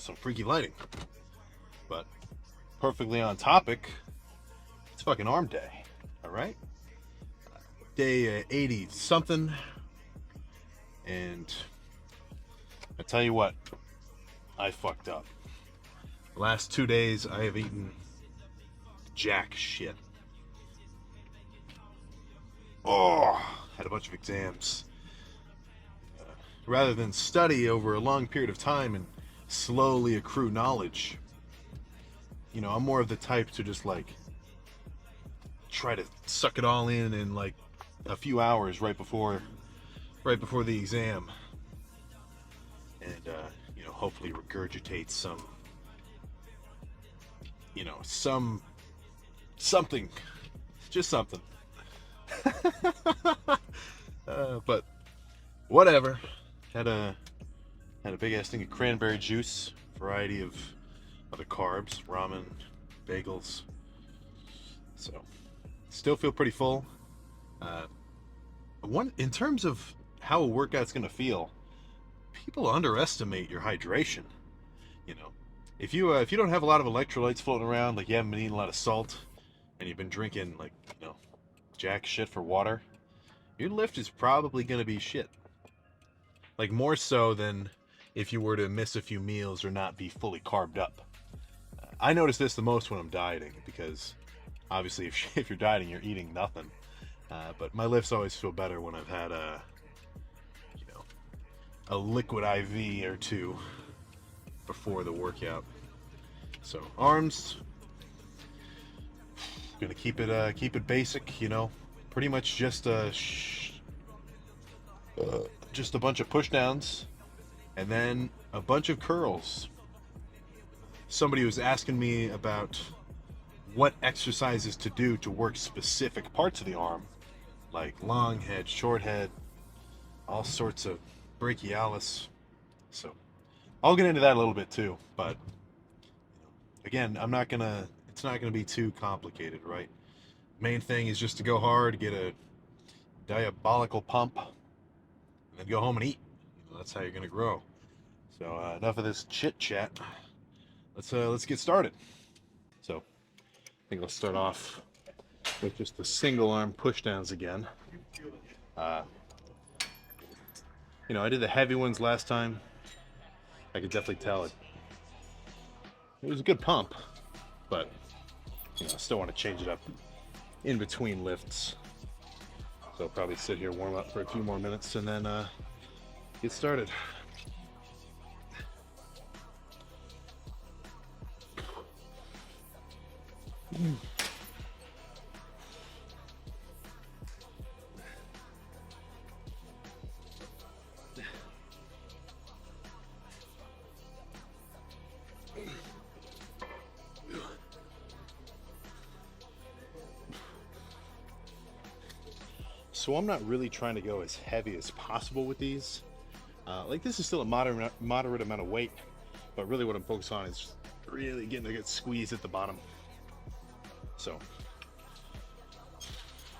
some freaky lighting. But perfectly on topic, it's fucking arm day. All right, day 80 something, and I tell you what, I fucked up. The last 2 days, I have eaten jack shit. Oh, had a bunch of exams. Rather than study over a long period of time and slowly accrue knowledge, I'm more of the type to just like try to suck it all in like a few hours right before the exam, and hopefully regurgitate something, just something. But whatever. Had a big ass thing of cranberry juice, variety of other carbs, ramen, bagels. So still feel pretty full. In terms of how a workout's gonna feel, people underestimate your hydration. You know, if you don't have a lot of electrolytes floating around, like you haven't been eating a lot of salt, and you've been drinking like jack shit for water, your lift is probably gonna be shit. Like more so than if you were to miss a few meals or not be fully carved up. I notice this the most when I'm dieting, because obviously if you're dieting, you're eating nothing. But my lifts always feel better when I've had a liquid IV or two before the workout. So arms, gonna keep it basic. Pretty much just a bunch of push downs and then a bunch of curls. Somebody was asking me about what exercises to do to work specific parts of the arm, like long head, short head, all sorts of brachialis. So I'll get into that a little bit too, but again, it's not gonna be too complicated, right? Main thing is just to go hard, get a diabolical pump, and then go home and eat. That's how you're gonna grow. So enough of this chit chat. Let's get started. So I think I'll start off with just the single arm push downs again. I did the heavy ones last time. I could definitely tell it was a good pump, but I still want to change it up in between lifts. So I'll probably sit here, warm up for a few more minutes, and then get started. So I'm not really trying to go as heavy as possible with these. This is still a moderate amount of weight, but really what I'm focused on is really getting a good squeeze at the bottom. So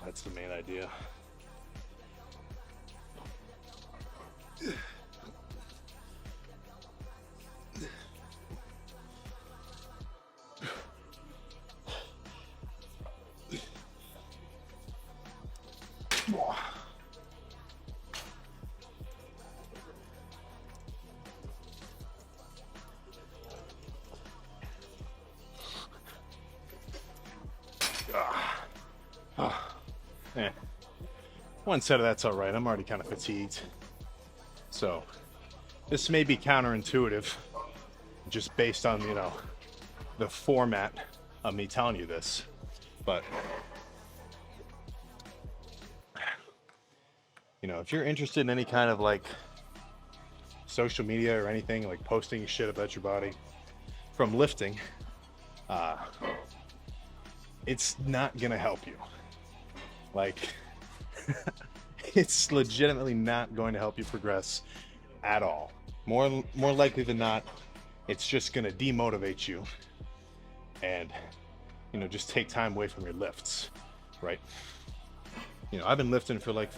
that's the main idea. One set of that's all right. I'm already kind of fatigued. So this may be counterintuitive, just based on, the format of me telling you this. But, if you're interested in any kind of like social media or anything, like posting shit about your body from lifting, it's not gonna help you. It's legitimately not going to help you progress at all. More likely than not, it's just gonna demotivate you and just take time away from your lifts, right? I've been lifting for like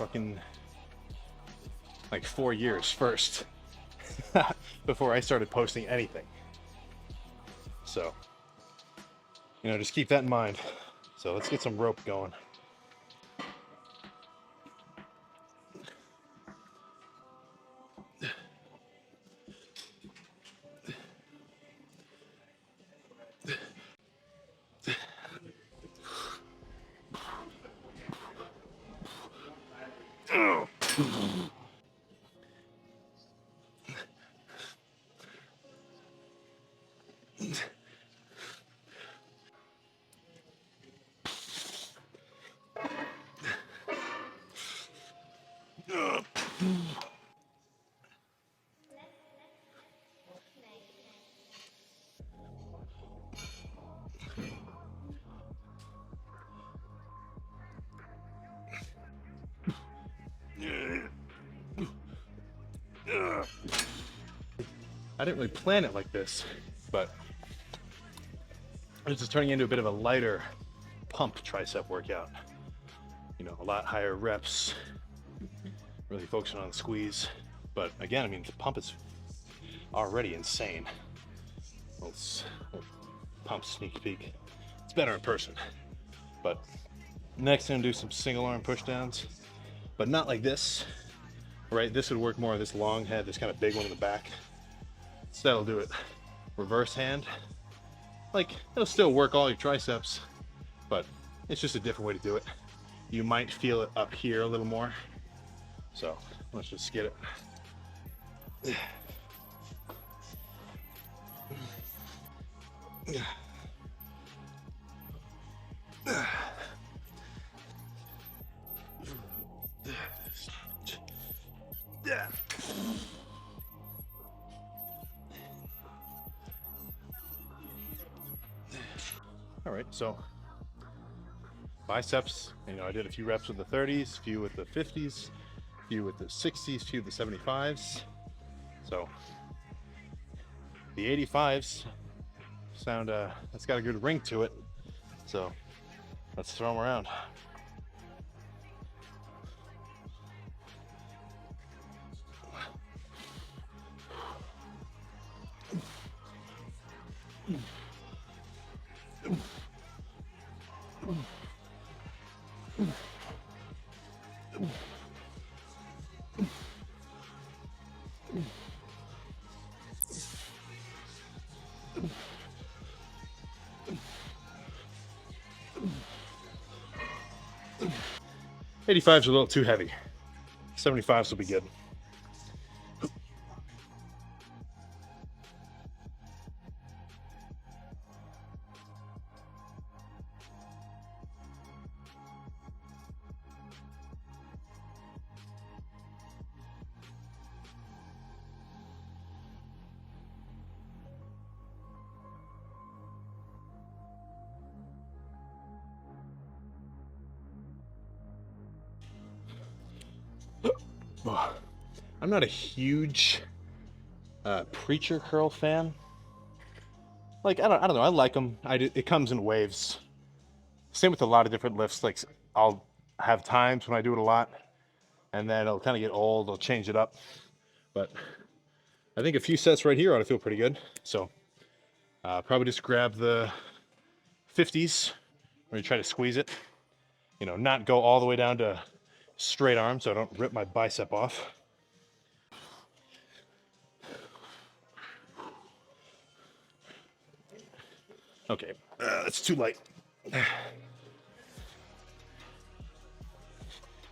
4 years first before I started posting anything. So, you know, just keep that in mind. So let's get some rope going. I didn't really plan it like this, but it's just turning into a bit of a lighter pump tricep workout. You know, a lot higher reps, really focusing on the squeeze. But again, I mean, the pump is already insane. Let's pump sneak peek. It's better in person. But next, I'm gonna do some single arm push downs, but not like this, right? This would work more of this long head, this kind of big one in the back. Instead, I'll do it reverse hand. Like, it'll still work all your triceps, but it's just a different way to do it. You might feel it up here a little more. So let's just get it. All right, so biceps, you know, I did a few reps with the 30s, a few with the 50s, a few with the 60s, a few with the 75s. So the 85s sound, that's got a good ring to it. So let's throw them around. '85's a little too heavy. 75s will be good. I'm not a huge preacher curl fan. Like, I don't know. I like them. It comes in waves. Same with a lot of different lifts. Like, I'll have times when I do it a lot, and then it'll kind of get old. I'll change it up. But I think a few sets right here ought to feel pretty good. So probably just grab the 50s where you try to squeeze it. You know, not go all the way down to straight arm so I don't rip my bicep off. Okay, that's too light. There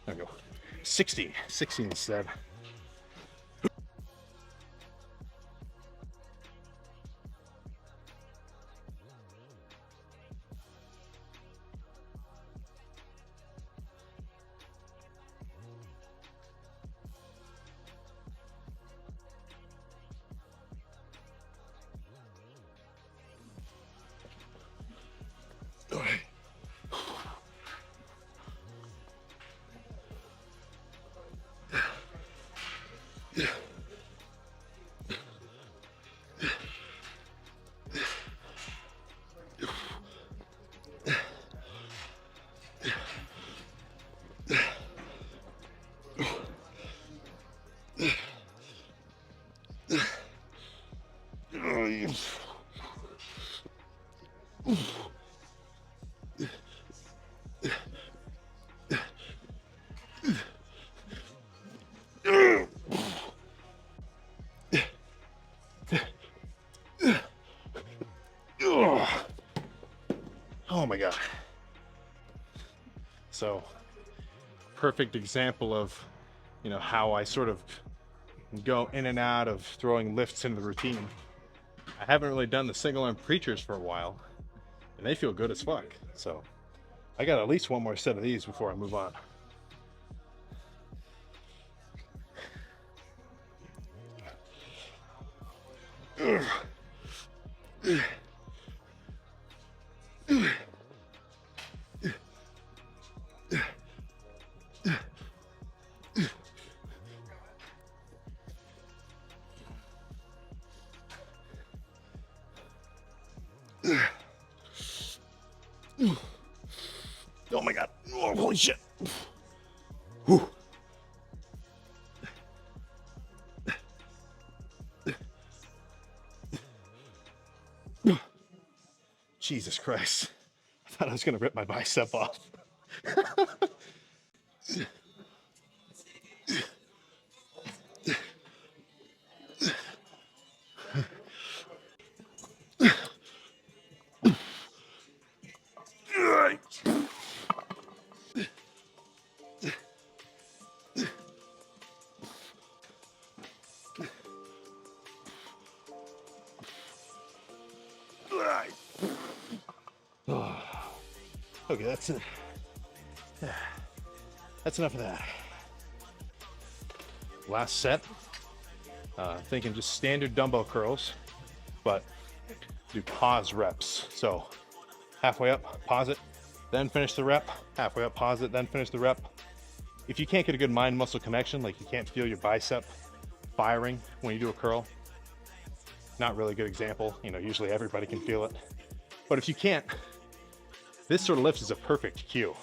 we go. 60 instead. Oh my God. So, perfect example of, you know, how I sort of go in and out of throwing lifts into the routine. I haven't really done the single arm preachers for a while, and they feel good as fuck. So, I got at least one more set of these before I move on. Oh my God. Oh, holy shit. Whew. Jesus Christ. I thought I was going to rip my bicep off. Okay, that's it. That's enough of that. Last set. Thinking just standard dumbbell curls, but do pause reps. So halfway up, pause it, then finish the rep. Halfway up, pause it, then finish the rep. If you can't get a good mind muscle connection, like you can't feel your bicep firing when you do a curl, not really a good example. You know, usually everybody can feel it. But if you can't, this sort of lift is a perfect cue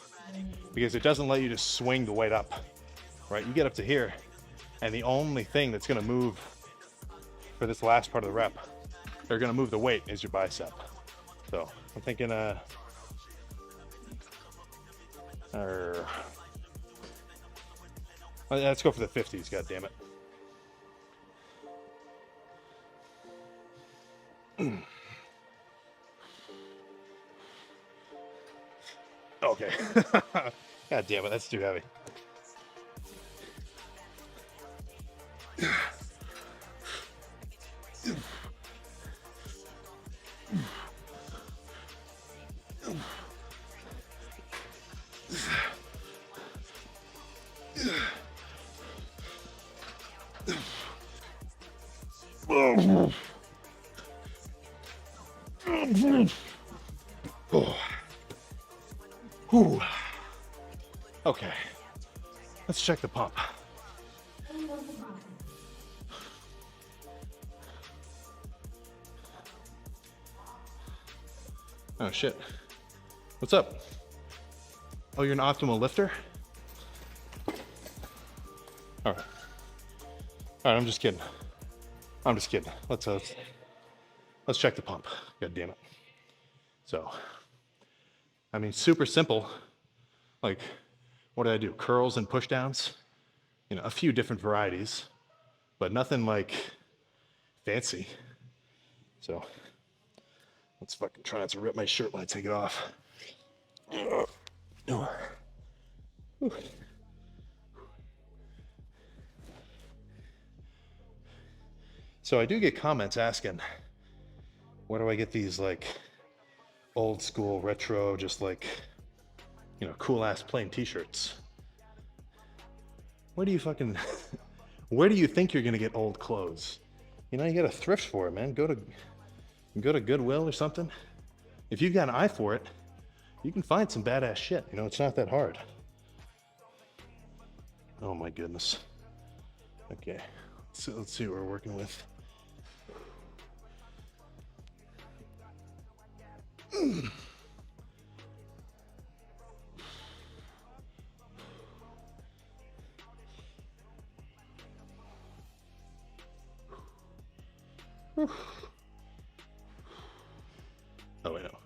because it doesn't let you just swing the weight up, right? You get up to here, and the only thing that's gonna move for this last part of the rep, they're gonna move the weight, is your bicep. So I'm thinking, let's go for the 50s, god damn it. Okay. God damn it, that's too heavy. Oh. Whew. Okay, let's check the pump. Oh shit. What's up? Oh, you're an optimal lifter? All right. All right, I'm just kidding. I'm just kidding. Let's check the pump. God damn it. So, I mean, super simple. Like, what did I do? Curls and push downs? You know, a few different varieties, but nothing like fancy. So, let's fucking try not to rip my shirt when I take it off. So I do get comments asking, where do I get these like old school retro, just like, you know, cool ass plain t-shirts? Where do you fucking, where do you think you're gonna get old clothes? You know, you gotta thrift for it, man. Go to Goodwill or something. If you've got an eye for it, you can find some badass shit. You know, it's not that hard. Oh my goodness. Okay, so let's see what we're working with. Oh wait, no.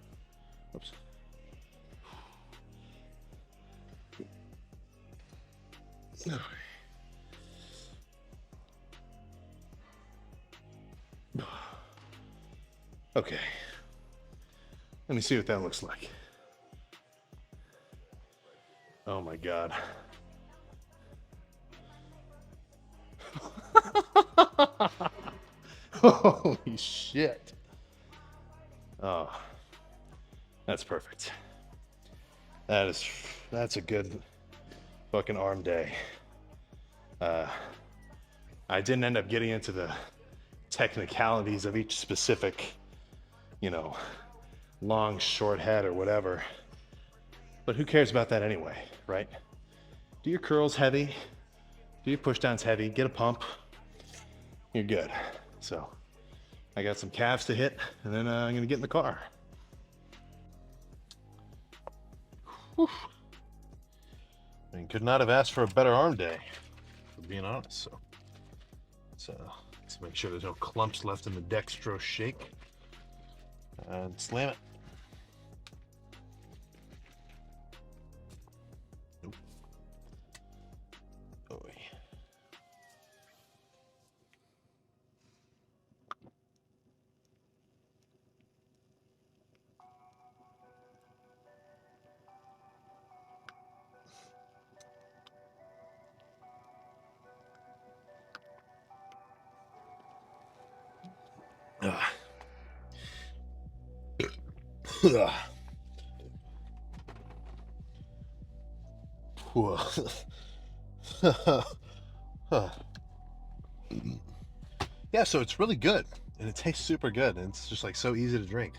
Okay. Let me see what that looks like. Oh my God. Holy shit. Oh, that's perfect. That's a good fucking arm day. I didn't end up getting into the technicalities of each specific, you know, long, short head or whatever. But who cares about that anyway, right? Do your curls heavy, do your push downs heavy, get a pump, you're good. So I got some calves to hit, and then I'm gonna get in the car. Whew. I mean, could not have asked for a better arm day, for being honest. So let's make sure there's no clumps left in the dextrose shake, and slam it. Nope. Oh, yeah, so it's really good, and it tastes super good, and it's just like so easy to drink.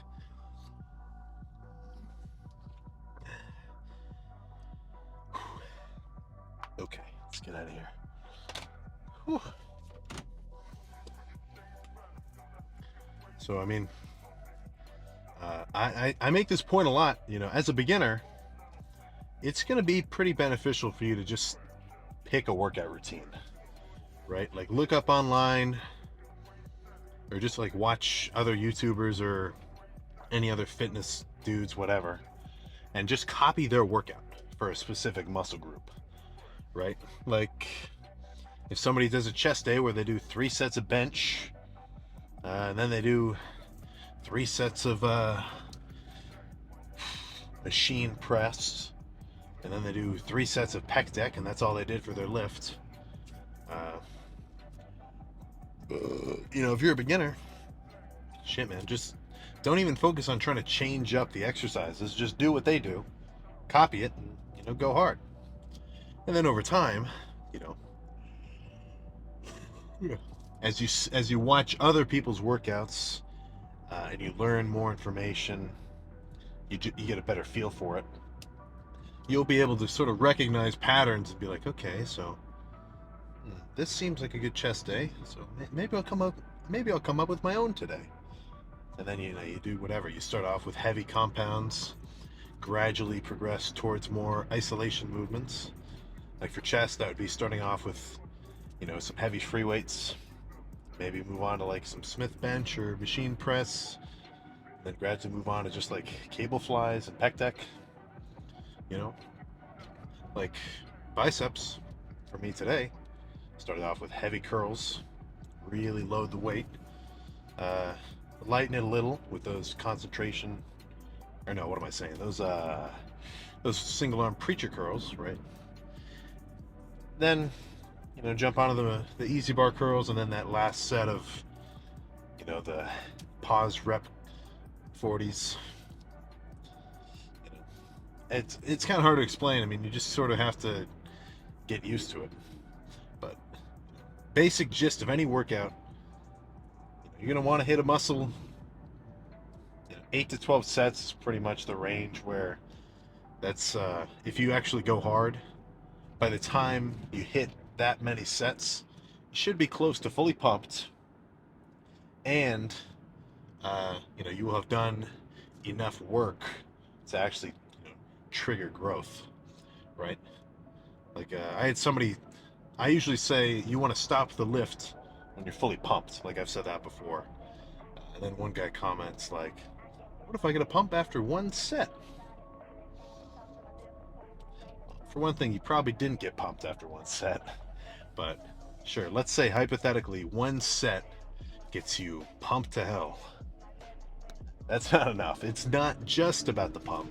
Okay, let's get out of here. Whew. So I mean, I make this point a lot. You know, as a beginner, it's going to be pretty beneficial for you to just pick a workout routine, right? Like look up online, or just like watch other YouTubers or any other fitness dudes, whatever, and just copy their workout for a specific muscle group, right? Like if somebody does a chest day where they do 3 sets of bench, and then they do 3 sets of machine press, and then they do 3 sets of pec deck, and that's all they did for their lift. You know, if you're a beginner, shit, man, just don't even focus on trying to change up the exercises. Just do what they do, copy it, and go hard. And then over time, you know, as you watch other people's workouts, and you learn more information, you get a better feel for it. You'll be able to sort of recognize patterns and be like, okay, so this seems like a good chest day, so maybe I'll come up with my own today. And then you do whatever. You start off with heavy compounds, gradually progress towards more isolation movements. Like for chest, that would be starting off with some heavy free weights, maybe move on to like some Smith bench or machine press, then gradually move on to just like cable flies and pec deck. Like biceps for me today started off with heavy curls, really load the weight, lighten it a little with those concentration, or no, what am I saying? Those single arm preacher curls, right? Then jump onto the easy bar curls, and then that last set of the pause rep 40s. It's kind of hard to explain. I mean, you just sort of have to get used to it. But basic gist of any workout, you're going to want to hit a muscle. 8 to 12 sets is pretty much the range where that's if you actually go hard, by the time you hit that many sets, you should be close to fully pumped, and you will have done enough work to actually trigger growth, right? Like I had somebody, I usually say you want to stop the lift when you're fully pumped. Like I've said that before. And then one guy comments like, what if I get a pump after 1 set? For one thing, you probably didn't get pumped after 1 set, but sure, let's say hypothetically 1 set gets you pumped to hell. That's not enough. It's not just about the pump,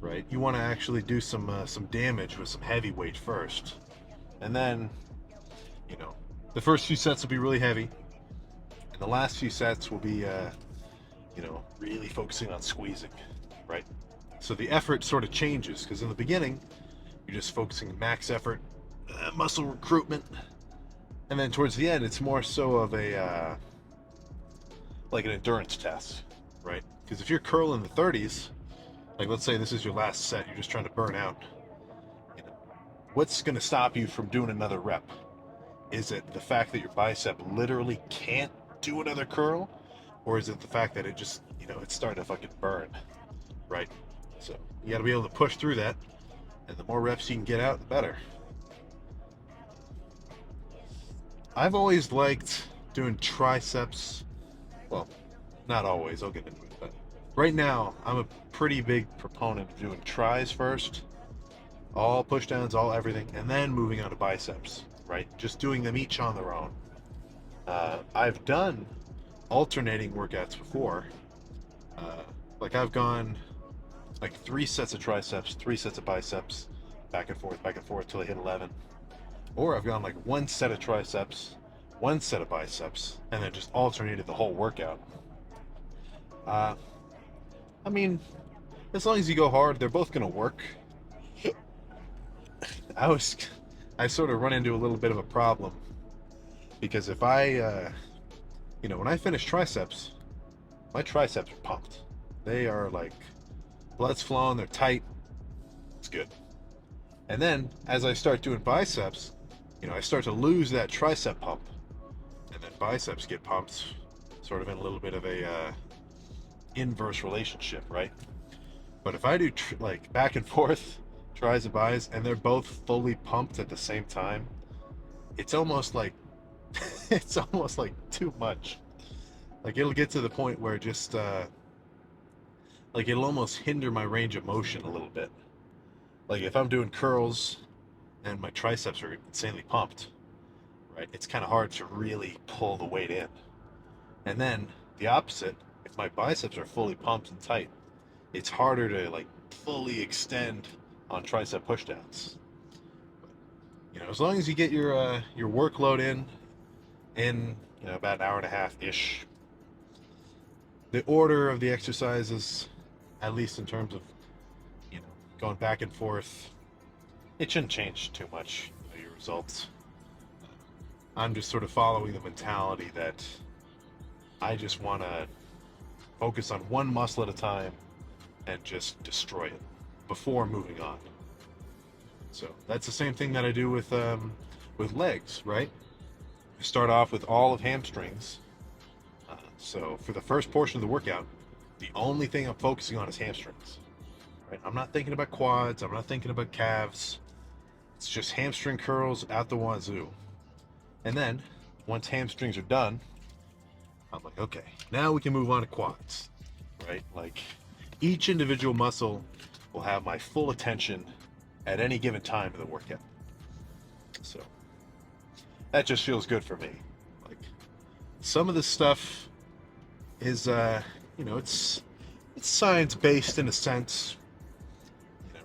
right? You want to actually do some damage with some heavy weight first, and then, you know, the first few sets will be really heavy, and the last few sets will be, really focusing on squeezing, right? So the effort sort of changes because in the beginning, you're just focusing max effort, muscle recruitment, and then towards the end, it's more so of a like an endurance test, right? Because if you're curling the 30s, like let's say this is your last set, you're just trying to burn out. You know, what's going to stop you from doing another rep? Is it the fact that your bicep literally can't do another curl, or is it the fact that it just, it's starting to fucking burn, right? So you got to be able to push through that, and the more reps you can get out, the better. I've always liked doing triceps. Well, not always. I'll get into it, but right now I'm a pretty big proponent of doing tris first, all push downs, all everything, and then moving on to biceps. Right? Just doing them each on their own. I've done alternating workouts before. Like I've gone like 3 sets of triceps, 3 sets of biceps, back and forth till I hit 11. Or I've gone like 1 set of triceps, 1 set of biceps, and then just alternated the whole workout. I mean, as long as you go hard, they're both gonna work. I sort of run into a little bit of a problem because if when I finish triceps, my triceps are pumped. They are like, blood's flowing, they're tight. It's good. And then as I start doing biceps, I start to lose that tricep pump, and then biceps get pumped, sort of in a little bit of a inverse relationship, right? But if I do like back and forth, tris and bis, and they're both fully pumped at the same time, it's almost like it's almost like too much. Like it'll get to the point where just like it'll almost hinder my range of motion a little bit. Like if I'm doing curls and my triceps are insanely pumped, right? It's kind of hard to really pull the weight in. And then the opposite, if my biceps are fully pumped and tight, it's harder to like fully extend on tricep pushdowns. As long as you get your workload in about an hour and a half ish, the order of the exercises, at least in terms of going back and forth, it shouldn't change too much your results. I'm just sort of following the mentality that I just want to focus on one muscle at a time and just destroy it before moving on. So that's the same thing that I do with legs, right? I start off with all of hamstrings. So for the first portion of the workout, the only thing I'm focusing on is hamstrings. Right? I'm not thinking about quads. I'm not thinking about calves. It's just hamstring curls out the wazoo. And then once hamstrings are done, I'm like, okay, now we can move on to quads, right? Like each individual muscle will have my full attention at any given time in the workout. So that just feels good for me. Like some of this stuff is, it's science based in a sense.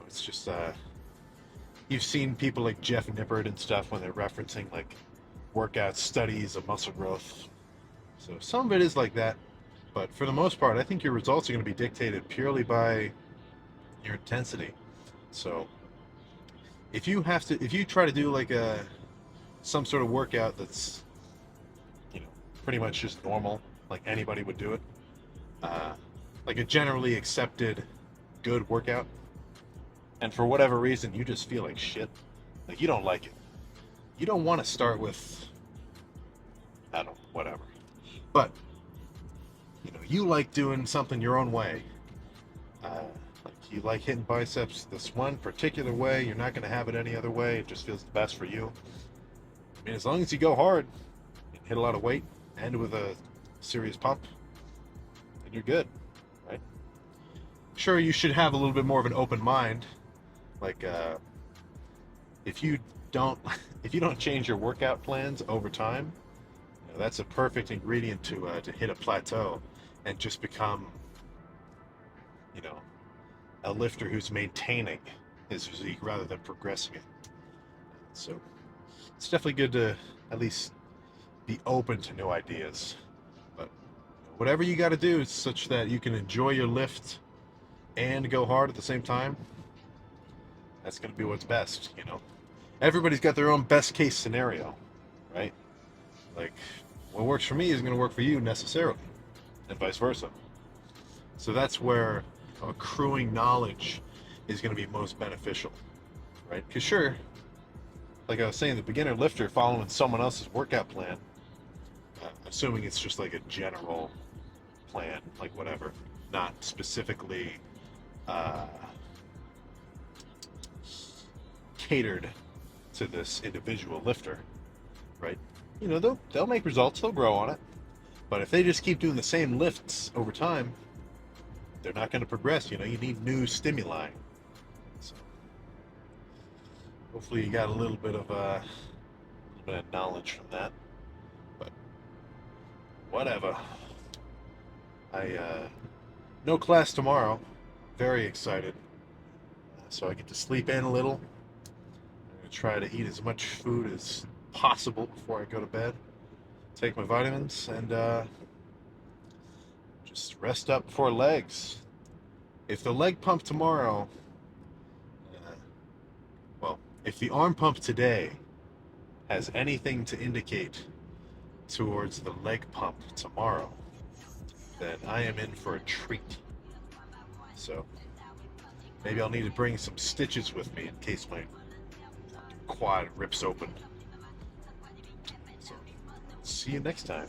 It's just you've seen people like Jeff Nippard and stuff when they're referencing like workout studies of muscle growth. So some of it is like that, but for the most part, I think your results are going to be dictated purely by your intensity. So if you try to do like some sort of workout that's pretty much just normal, like anybody would do it, like a generally accepted good workout, and for whatever reason you just feel like shit, like you don't like it, you don't want to start with, I don't know, whatever, but you like doing something your own way, like you like hitting biceps this one particular way, you're not going to have it any other way, it just feels the best for you. I mean, as long as you go hard and hit a lot of weight and with a serious pump, then you're good, right? Sure, you should have a little bit more of an open mind. Like if you don't change your workout plans over time, that's a perfect ingredient to hit a plateau and just become you know, a lifter who's maintaining his physique rather than progressing it. So it's definitely good to at least be open to new ideas. But whatever you got to do is such that you can enjoy your lift and go hard at the same time. That's going to be what's best, you know. Everybody's got their own best case scenario, right? Like, what works for me isn't going to work for you necessarily, and vice versa. So that's where accruing knowledge is going to be most beneficial, right? Because sure, like I was saying, the beginner lifter following someone else's workout plan, assuming it's just like a general plan, like whatever, not specifically uh, catered to this individual lifter, right? You know, they'll make results, they'll grow on it, but if they just keep doing the same lifts over time, they're not going to progress. You know, you need new stimuli. So hopefully you got a little bit of knowledge from that. But whatever. I no class tomorrow. Very excited. So I get to sleep in a little. I'm gonna try to eat as much food as possible before I go to bed. Take my vitamins and just rest up for legs. If the leg pump tomorrow, well, if the arm pump today has anything to indicate towards the leg pump tomorrow, then I am in for a treat. So maybe I'll need to bring some stitches with me in case my quad rips open. So see you next time.